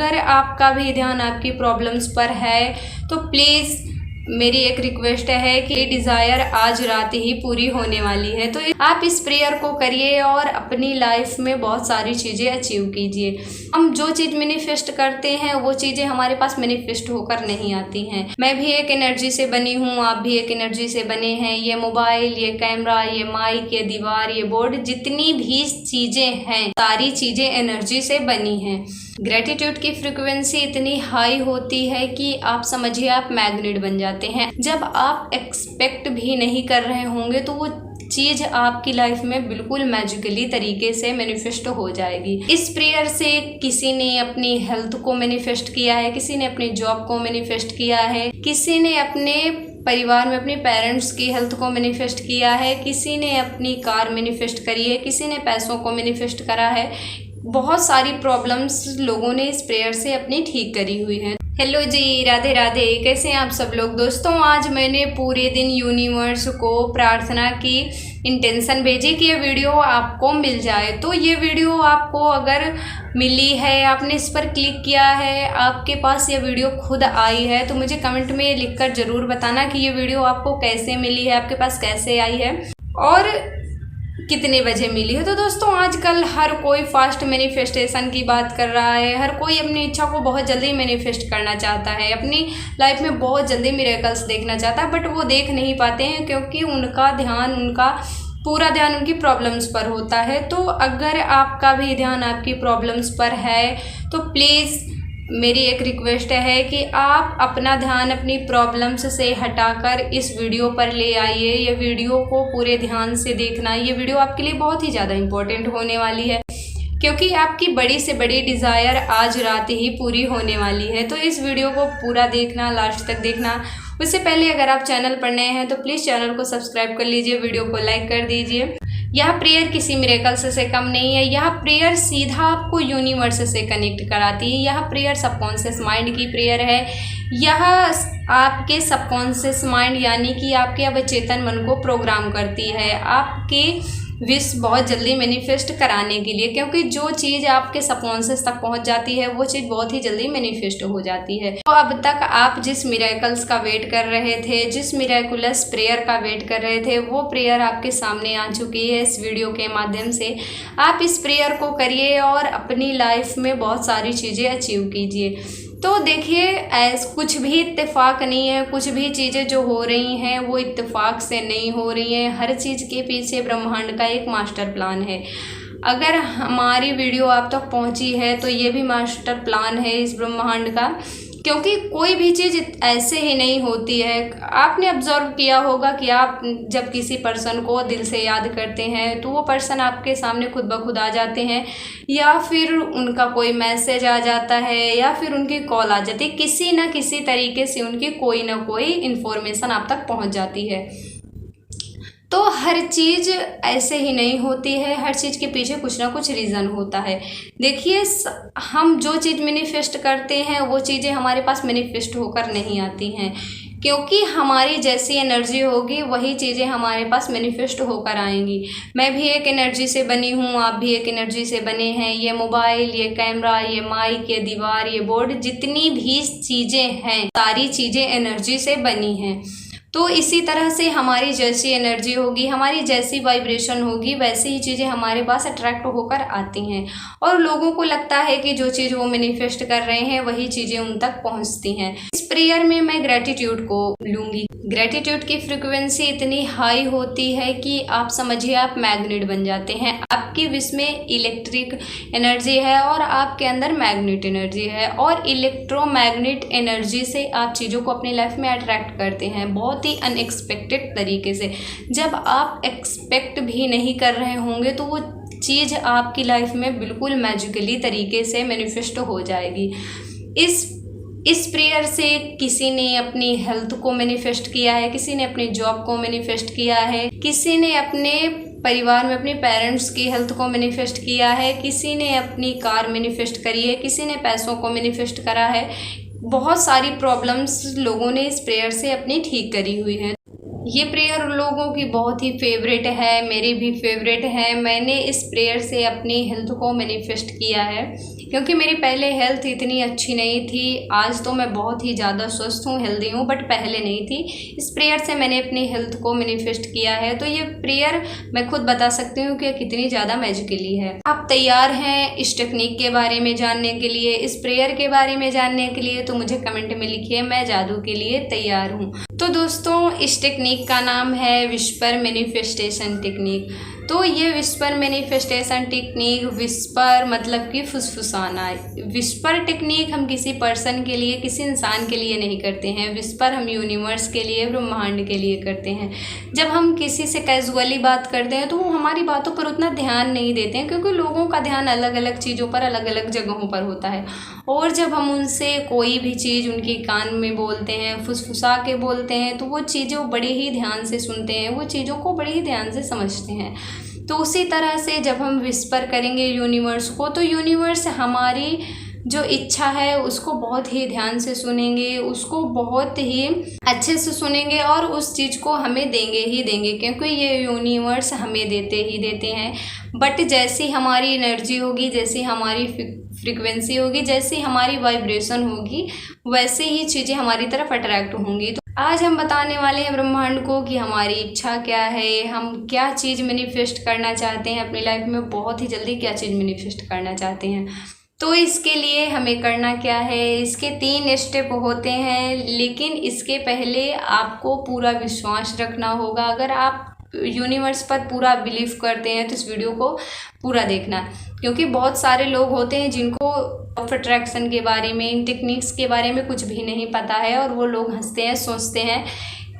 अगर आपका भी ध्यान आपकी प्रॉब्लम्स पर है तो प्लीज़ मेरी एक रिक्वेस्ट है कि डिज़ायर आज रात ही पूरी होने वाली है। तो आप इस प्रेयर को करिए और अपनी लाइफ में बहुत सारी चीज़ें अचीव कीजिए। हम जो चीज़ मैनिफेस्ट करते हैं वो चीज़ें हमारे पास मैनिफेस्ट होकर नहीं आती हैं। मैं भी एक एनर्जी से बनी हूँ, आप भी एक एनर्जी से बने हैं। ये मोबाइल, ये कैमरा, ये माइक, ये दीवार, ये बोर्ड, जितनी भी चीज़ें हैं सारी चीज़ें एनर्जी से बनी हैं। ग्रेटिट्यूड की फ्रिक्वेंसी इतनी हाई होती है कि आप समझिए आप मैग्नेट बन जाते हैं। जब आप एक्सपेक्ट भी नहीं कर रहे होंगे तो वो चीज़ आपकी लाइफ में बिल्कुल मैजिकली तरीके से मैनिफेस्ट हो जाएगी। इस प्रेयर से किसी ने अपनी हेल्थ को मैनिफेस्ट किया है, किसी ने अपनी जॉब को मैनिफेस्ट किया है, किसी ने अपने परिवार में अपने पेरेंट्स की हेल्थ को मैनिफेस्ट किया है, किसी ने अपनी कार मैनिफेस्ट करी है, किसी ने पैसों को मैनिफेस्ट करा है। बहुत सारी प्रॉब्लम्स लोगों ने इस प्रेयर से अपनी ठीक करी हुई है। हेलो जी, राधे राधे, कैसे हैं आप सब लोग। दोस्तों, आज मैंने पूरे दिन यूनिवर्स को प्रार्थना की इंटेंशन भेजी कि ये वीडियो आपको मिल जाए। तो ये वीडियो आपको अगर मिली है, आपने इस पर क्लिक किया है, आपके पास ये वीडियो खुद आई है, तो मुझे कमेंट में लिखकर ज़रूर बताना कि ये वीडियो आपको कैसे मिली है, आपके पास कैसे आई है और कितने बजे मिली है। तो दोस्तों, आजकल हर कोई फास्ट मैनिफेस्टेशन की बात कर रहा है। हर कोई अपनी इच्छा को बहुत जल्दी मैनिफेस्ट करना चाहता है, अपनी लाइफ में बहुत जल्दी मिरेकल्स देखना चाहता है, बट वो देख नहीं पाते हैं क्योंकि उनका पूरा ध्यान उनकी प्रॉब्लम्स पर होता है। तो अगर आपका भी ध्यान आपकी प्रॉब्लम्स पर है तो प्लीज़ मेरी एक रिक्वेस्ट है कि आप अपना ध्यान अपनी प्रॉब्लम्स से हटाकर इस वीडियो पर ले आइए। ये वीडियो को पूरे ध्यान से देखना। ये वीडियो आपके लिए बहुत ही ज़्यादा इम्पोर्टेंट होने वाली है क्योंकि आपकी बड़ी से बड़ी डिज़ायर आज रात ही पूरी होने वाली है। तो इस वीडियो को पूरा देखना, लास्ट तक देखना। उससे पहले अगर आप चैनल पर नए हैं तो प्लीज़ चैनल को सब्सक्राइब कर लीजिए, वीडियो को लाइक कर दीजिए। यह प्रेयर किसी मिरेकल्स से कम नहीं है। यह प्रेयर सीधा आपको यूनिवर्स से कनेक्ट कराती है। यह प्रेयर सबकॉन्शियस माइंड की प्रेयर है। यह आपके सबकॉन्शियस माइंड यानी कि आपके अवचेतन मन को प्रोग्राम करती है आपके विश बहुत जल्दी मैनिफेस्ट कराने के लिए, क्योंकि जो चीज़ आपके सबकॉन्शियस तक पहुंच जाती है वो चीज़ बहुत ही जल्दी मैनिफेस्ट हो जाती है। तो अब तक आप जिस मिरेकल्स का वेट कर रहे थे, जिस मिरेकुलस प्रेयर का वेट कर रहे थे, वो प्रेयर आपके सामने आ चुकी है इस वीडियो के माध्यम से। आप इस प्रेयर को करिए और अपनी लाइफ में बहुत सारी चीज़ें अचीव कीजिए। तो देखिए, कुछ भी इत्तेफाक नहीं है। कुछ भी चीज़ें जो हो रही हैं वो इत्तेफाक से नहीं हो रही हैं। हर चीज़ के पीछे ब्रह्मांड का एक मास्टर प्लान है। अगर हमारी वीडियो आप तक पहुंची है तो ये भी मास्टर प्लान है इस ब्रह्मांड का, क्योंकि कोई भी चीज़ ऐसे ही नहीं होती है। आपने ऑब्जर्व किया होगा कि आप जब किसी पर्सन को दिल से याद करते हैं तो वो पर्सन आपके सामने खुद ब खुद आ जाते हैं, या फिर उनका कोई मैसेज आ जाता है, या फिर उनकी कॉल आ जाती है। किसी न किसी तरीके से उनकी कोई ना कोई इन्फॉर्मेशन आप तक पहुंच जाती है। तो हर चीज़ ऐसे ही नहीं होती है। हर चीज़ के पीछे कुछ ना कुछ रीज़न होता है। देखिए, हम जो चीज़ मैनिफेस्ट करते हैं वो चीज़ें हमारे पास मैनिफेस्ट होकर नहीं आती हैं, क्योंकि हमारी जैसी एनर्जी होगी वही चीज़ें हमारे पास मैनिफेस्ट होकर आएंगी। मैं भी एक एनर्जी से बनी हूँ, आप भी एक एनर्जी से बने हैं। ये मोबाइल, ये कैमरा, ये माइक, ये दीवार, ये बोर्ड, जितनी भी चीज़ें हैं सारी चीज़ें एनर्जी से बनी हैं। तो इसी तरह से हमारी जैसी एनर्जी होगी, हमारी जैसी वाइब्रेशन होगी, वैसी ही चीज़ें हमारे पास अट्रैक्ट होकर आती हैं और लोगों को लगता है कि जो चीज़ वो मैनिफेस्ट कर रहे हैं वही चीज़ें उन तक पहुंचती हैं। इस प्रेयर में मैं ग्रेटिट्यूड को लूँगी। ग्रेटिट्यूड की फ्रिक्वेंसी इतनी हाई होती है कि आप समझिए आप मैग्नेट बन जाते हैं। आपकी विश में इलेक्ट्रिक एनर्जी है और आपके अंदर मैग्नेट एनर्जी है, और इलेक्ट्रोमैग्नेट एनर्जी से आप चीज़ों को अपनी लाइफ में अट्रैक्ट करते हैं बहुत ही अनएक्सपेक्टेड तरीके से। जब आप एक्सपेक्ट भी नहीं कर रहे होंगे तो वो चीज़ आपकी लाइफ में बिल्कुल मैजिकली तरीके से मैनिफेस्ट हो जाएगी। इस प्रेयर से किसी ने अपनी हेल्थ को मैनिफेस्ट किया है, किसी ने अपनी जॉब को मैनिफेस्ट किया है, किसी ने अपने परिवार में अपने पेरेंट्स की हेल्थ को मैनिफेस्ट किया है, किसी ने अपनी कार मैनिफेस्ट करी है, किसी ने पैसों को मैनिफेस्ट करा है। बहुत सारी प्रॉब्लम्स लोगों ने इस प्रेयर से अपनी ठीक करी हुई है। ये प्रेयर लोगों की बहुत ही फेवरेट है, मेरी भी फेवरेट है। मैंने इस प्रेयर से अपनी हेल्थ को मैनिफेस्ट किया है, क्योंकि मेरी पहले हेल्थ इतनी अच्छी नहीं थी। आज तो मैं बहुत ही ज़्यादा स्वस्थ हूँ, हेल्दी हूँ, बट पहले नहीं थी। इस प्रेयर से मैंने अपनी हेल्थ को मैनिफेस्ट किया है। तो ये प्रेयर मैं खुद बता सकती हूँ कि कितनी ज़्यादा मैजिकली है। आप तैयार हैं इस टेक्निक के बारे में जानने के लिए, इस प्रेयर के बारे में जानने के लिए? तो मुझे कमेंट में लिखिए, मैं जादू के लिए तैयार हूँ। तो दोस्तों, इस टेक्निक का नाम है विस्पर मैनिफेस्टेशन टेक्निक। तो ये विस्पर मैनिफेस्टेशन टेक्निक, विस्पर मतलब कि फुसफुसाना। विस्पर टेक्निक हम किसी पर्सन के लिए, किसी इंसान के लिए नहीं करते हैं। विस्पर हम यूनिवर्स के लिए, ब्रह्मांड के लिए करते हैं। जब हम किसी से कैजुअली बात करते हैं तो वो हमारी बातों पर उतना ध्यान नहीं देते हैं, क्योंकि लोगों का ध्यान अलग अलग चीज़ों पर, अलग अलग जगहों पर होता है। और जब हम उनसे कोई भी चीज़ उनके कान में बोलते हैं, फुसफुसा के बोलते हैं, तो वो चीज़ें बड़े ही ध्यान से सुनते हैं, वो चीज़ों को बड़े ही ध्यान से समझते हैं। तो उसी तरह से जब हम विस्पर करेंगे यूनिवर्स को, तो यूनिवर्स हमारी जो इच्छा है उसको बहुत ही ध्यान से सुनेंगे, उसको बहुत ही अच्छे से सुनेंगे और उस चीज़ को हमें देंगे ही देंगे, क्योंकि ये यूनिवर्स हमें देते ही देते हैं। बट जैसी हमारी एनर्जी होगी, जैसी हमारी फ्रीक्वेंसी होगी, जैसी हमारी वाइब्रेशन होगी, वैसे ही चीज़ें हमारी तरफ अट्रैक्ट होंगी। तो आज हम बताने वाले हैं ब्रह्मांड को कि हमारी इच्छा क्या है, हम क्या चीज़ मैनिफेस्ट करना चाहते हैं अपनी लाइफ में, बहुत ही जल्दी क्या चीज़ मैनिफेस्ट करना चाहते हैं। तो इसके लिए हमें करना क्या है, इसके 3 स्टेप होते हैं। लेकिन इसके पहले आपको पूरा विश्वास रखना होगा। अगर आप यूनिवर्स पर पूरा बिलीव करते हैं तो इस वीडियो को पूरा देखना, क्योंकि बहुत सारे लोग होते हैं जिनको ऑफ अट्रैक्शन के बारे में, इन टेक्निक्स के बारे में कुछ भी नहीं पता है, और वो लोग हंसते हैं, सोचते हैं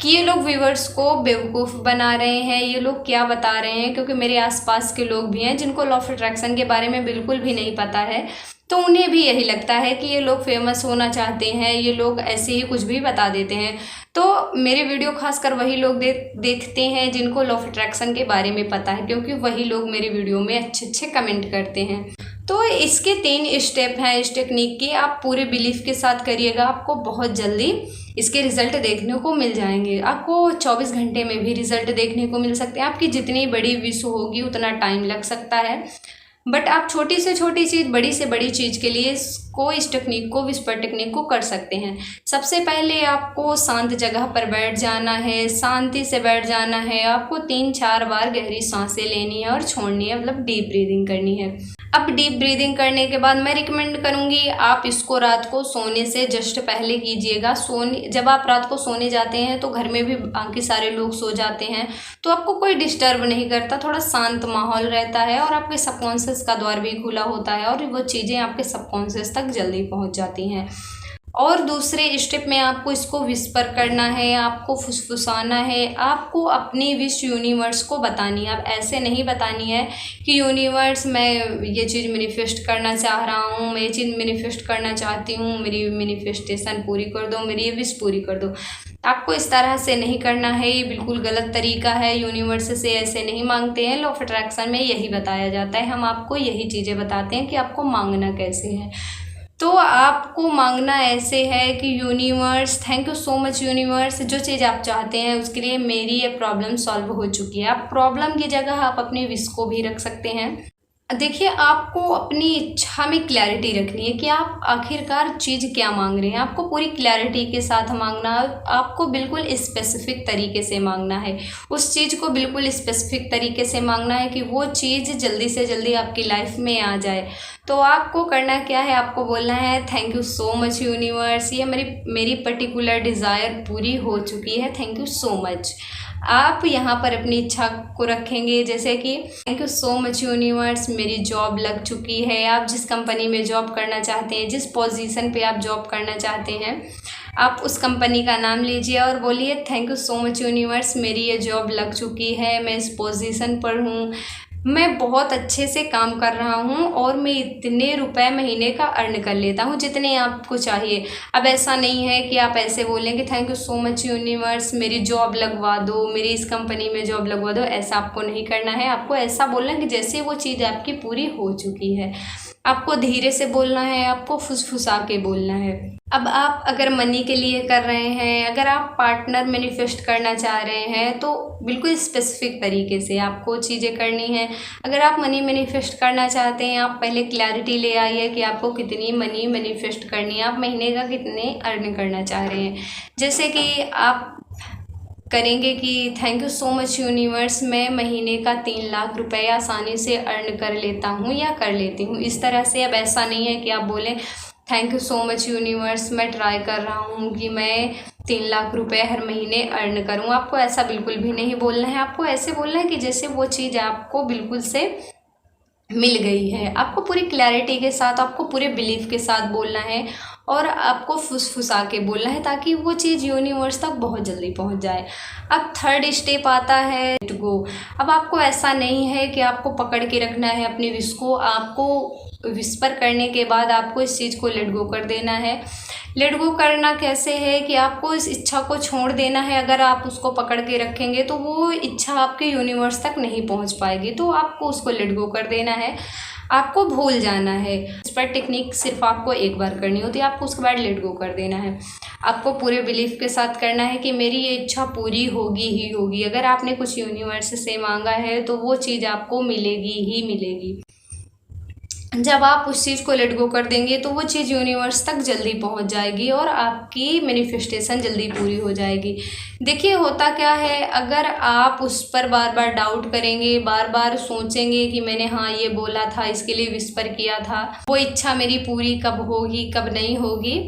कि ये लोग व्यूवर्स को बेवकूफ़ बना रहे हैं, ये लोग क्या बता रहे हैं। क्योंकि मेरे आसपास के लोग भी हैं जिनको लॉ ऑफ अट्रैक्शन के बारे में बिल्कुल भी नहीं पता है, तो उन्हें भी यही लगता है कि ये लोग फेमस होना चाहते हैं, ये लोग ऐसे ही कुछ भी बता देते हैं। तो मेरे वीडियो खासकर वही लोग देखते हैं जिनको लॉ ऑफ अट्रैक्शन के बारे में पता है, क्योंकि वही लोग मेरे वीडियो में अच्छे अच्छे कमेंट करते हैं। तो इसके 3 स्टेप हैं इस टेक्निक की, आप पूरे बिलीफ के साथ करिएगा, आपको बहुत जल्दी इसके रिजल्ट देखने को मिल जाएंगे। आपको 24 घंटे में भी रिजल्ट देखने को मिल सकते हैं। आपकी जितनी बड़ी विश होगी उतना टाइम लग सकता है, बट आप छोटी से छोटी चीज़, बड़ी से बड़ी चीज़ के लिए इस टेक्निक को, विस्पर टेक्निक को कर सकते हैं। सबसे पहले आपको शांत जगह पर बैठ जाना है, शांति से बैठ जाना है। आपको 3-4 बार गहरी सांसें लेनी है और छोड़नी है, मतलब डीप ब्रीदिंग करनी है। अब डीप ब्रीदिंग करने के बाद मैं रिकमेंड करूँगी आप इसको रात को सोने से जस्ट पहले कीजिएगा। जब आप रात को सोने जाते हैं तो घर में भी बाकी सारे लोग सो जाते हैं, तो आपको कोई डिस्टर्ब नहीं करता, थोड़ा शांत माहौल रहता है और आपके सबकॉन्शियस का द्वार भी खुला होता है और वो चीज़ें आपके सबकॉन्शियस तक जल्दी पहुँच जाती हैं। और दूसरे स्टेप में आपको इसको विस्पर करना है, आपको फुसफुसाना है, आपको अपनी विश यूनिवर्स को बतानी है। अब ऐसे नहीं बतानी है कि यूनिवर्स मैं ये चीज़ मैनिफेस्ट करना चाह रहा हूँ, मैं ये चीज़ मैनिफेस्ट करना चाहती हूँ, मेरी मैनिफेस्टेशन पूरी कर दो, मेरी ये विश पूरी कर दो। आपको इस तरह से नहीं करना है, ये बिल्कुल गलत तरीका है। यूनिवर्स से ऐसे नहीं मांगते हैं। लॉ ऑफ अट्रैक्शन में यही बताया जाता है, हम आपको यही चीज़ें बताते हैं कि आपको मांगना कैसे है। तो आपको मांगना ऐसे है कि universe, thank you so much universe, जो चीज़ आप चाहते हैं उसके लिए मेरी ये प्रॉब्लम सॉल्व हो चुकी है। आप प्रॉब्लम की जगह आप अपनी विश को भी रख सकते हैं। देखिए, आपको अपनी इच्छा में क्लैरिटी रखनी है कि आप आखिरकार चीज़ क्या मांग रहे हैं। आपको पूरी क्लैरिटी के साथ मांगना, आपको बिल्कुल स्पेसिफिक तरीके से मांगना है। उस चीज़ को बिल्कुल स्पेसिफिक तरीके से मांगना है कि वो चीज़ जल्दी से जल्दी आपकी लाइफ में आ जाए। तो आपको करना क्या है, आपको बोलना है thank you so much universe, ये मेरी पर्टिकुलर डिज़ायर पूरी हो चुकी है, थैंक यू सो मच। आप यहाँ पर अपनी इच्छा को रखेंगे, जैसे कि thank you so much universe, मेरी जॉब लग चुकी है। आप जिस कंपनी में जॉब करना चाहते हैं, जिस पोजीशन पे आप जॉब करना चाहते हैं, आप उस कंपनी का नाम लीजिए और बोलिए thank you so much universe, मेरी ये जॉब लग चुकी है, मैं इस पोजीशन पर हूँ, मैं बहुत अच्छे से काम कर रहा हूँ और मैं इतने रुपए महीने का अर्न कर लेता हूँ जितने आपको चाहिए। अब ऐसा नहीं है कि आप ऐसे बोलें कि thank you so much universe, मेरी जॉब लगवा दो, मेरी इस कंपनी में जॉब लगवा दो। ऐसा आपको नहीं करना है। आपको ऐसा बोलना कि जैसे वो चीज़ आपकी पूरी हो चुकी है। आपको धीरे से बोलना है, आपको फुसफुसा के बोलना है। अब आप अगर मनी के लिए कर रहे हैं, अगर आप पार्टनर मैनिफेस्ट करना चाह रहे हैं तो बिल्कुल स्पेसिफिक तरीके से आपको चीज़ें करनी है। अगर आप मनी मैनिफेस्ट करना चाहते हैं, आप पहले क्लैरिटी ले आइए कि आपको कितनी मनी मैनिफेस्ट करनी है, आप महीने का कितने अर्न करना चाह रहे हैं। जैसे कि आप करेंगे कि thank you so much universe, मैं महीने का 3 लाख रुपए आसानी से अर्न कर लेता हूँ या कर लेती हूँ, इस तरह से। अब ऐसा नहीं है कि आप बोलें thank you so much universe, मैं ट्राई कर रहा हूँ कि मैं 3 लाख रुपए हर महीने अर्न करूँ। आपको ऐसा बिल्कुल भी नहीं बोलना है। आपको ऐसे बोलना है कि जैसे वो चीज़ आपको बिल्कुल से मिल गई है। आपको पूरी क्लैरिटी के साथ, आपको पूरे बिलीफ के साथ बोलना है और आपको फुसफुसा के बोलना है ताकि वो चीज़ यूनिवर्स तक बहुत जल्दी पहुंच जाए। अब थर्ड स्टेप आता है लेट गो। अब आपको ऐसा नहीं है कि आपको पकड़ के रखना है अपनी विश को, आपको विस्पर करने के बाद आपको इस चीज़ को लेट गो कर देना है। लेट गो करना कैसे है कि आपको इस इच्छा को छोड़ देना है। अगर आप उसको पकड़ के रखेंगे तो वो इच्छा आपके यूनिवर्स तक नहीं पहुंच पाएगी, तो आपको उसको लेट गो कर देना है, आपको भूल जाना है। इस पर टेक्निक सिर्फ आपको एक बार करनी होती है, आपको उसके बाद लेट गो कर देना है। आपको पूरे बिलीफ के साथ करना है कि मेरी ये इच्छा पूरी होगी ही होगी। अगर आपने कुछ यूनिवर्स से मांगा है तो वो चीज़ आपको मिलेगी ही मिलेगी। जब आप उस चीज़ को लेट गो कर देंगे तो वो चीज़ यूनिवर्स तक जल्दी पहुंच जाएगी और आपकी मैनिफेस्टेशन जल्दी पूरी हो जाएगी। देखिए होता क्या है, अगर आप उस पर बार बार डाउट करेंगे, बार बार सोचेंगे कि मैंने हाँ ये बोला था, इसके लिए विस्पर किया था, वो इच्छा मेरी पूरी कब होगी कब नहीं होगी,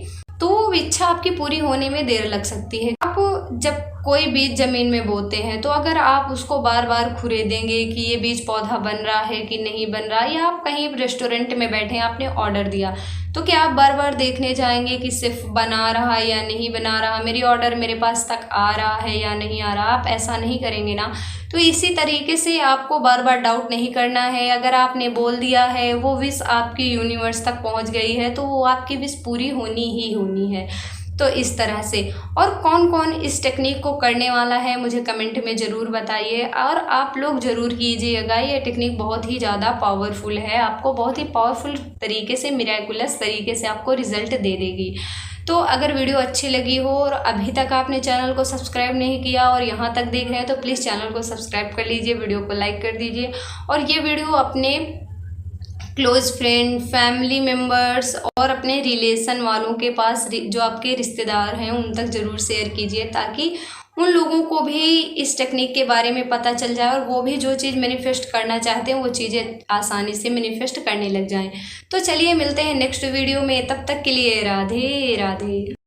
तो वो इच्छा आपकी पूरी होने में देर लग सकती है। आप जब कोई बीज ज़मीन में बोते हैं तो अगर आप उसको बार बार खुरेदेंगे कि ये बीज पौधा बन रहा है कि नहीं बन रहा, या आप कहीं रेस्टोरेंट में बैठे हैं, आपने ऑर्डर दिया, तो क्या आप बार बार देखने जाएंगे कि सिर्फ बना रहा या नहीं बना रहा, मेरी ऑर्डर मेरे पास तक आ रहा है या नहीं आ रहा? आप ऐसा नहीं करेंगे ना। तो इसी तरीके से आपको बार बार डाउट नहीं करना है। अगर आपने बोल दिया है, वो विश आपकी यूनिवर्स तक पहुंच गई है, तो वो आपकी विश पूरी होनी ही होनी है। तो इस तरह से। और कौन कौन इस टेक्निक को करने वाला है मुझे कमेंट में ज़रूर बताइए, और आप लोग ज़रूर कीजिएगा। ये टेक्निक बहुत ही ज़्यादा पावरफुल है, आपको बहुत ही पावरफुल तरीके से, मिरेकुलस तरीके से आपको रिजल्ट दे देगी। तो अगर वीडियो अच्छी लगी हो और अभी तक आपने चैनल को सब्सक्राइब नहीं किया और यहाँ तक देख रहे हैं तो प्लीज़ चैनल को सब्सक्राइब कर लीजिए, वीडियो को लाइक कर दीजिए, और ये वीडियो अपने क्लोज फ्रेंड, फैमिली मेम्बर्स और अपने रिलेशन वालों के पास, जो आपके रिश्तेदार हैं, उन तक ज़रूर शेयर कीजिए ताकि उन लोगों को भी इस टेक्निक के बारे में पता चल जाए और वो भी जो चीज़ मैनिफेस्ट करना चाहते हैं वो चीज़ें आसानी से मैनिफेस्ट करने लग जाएं। तो चलिए मिलते हैं नेक्स्ट वीडियो में, तब तक के लिए राधे राधे।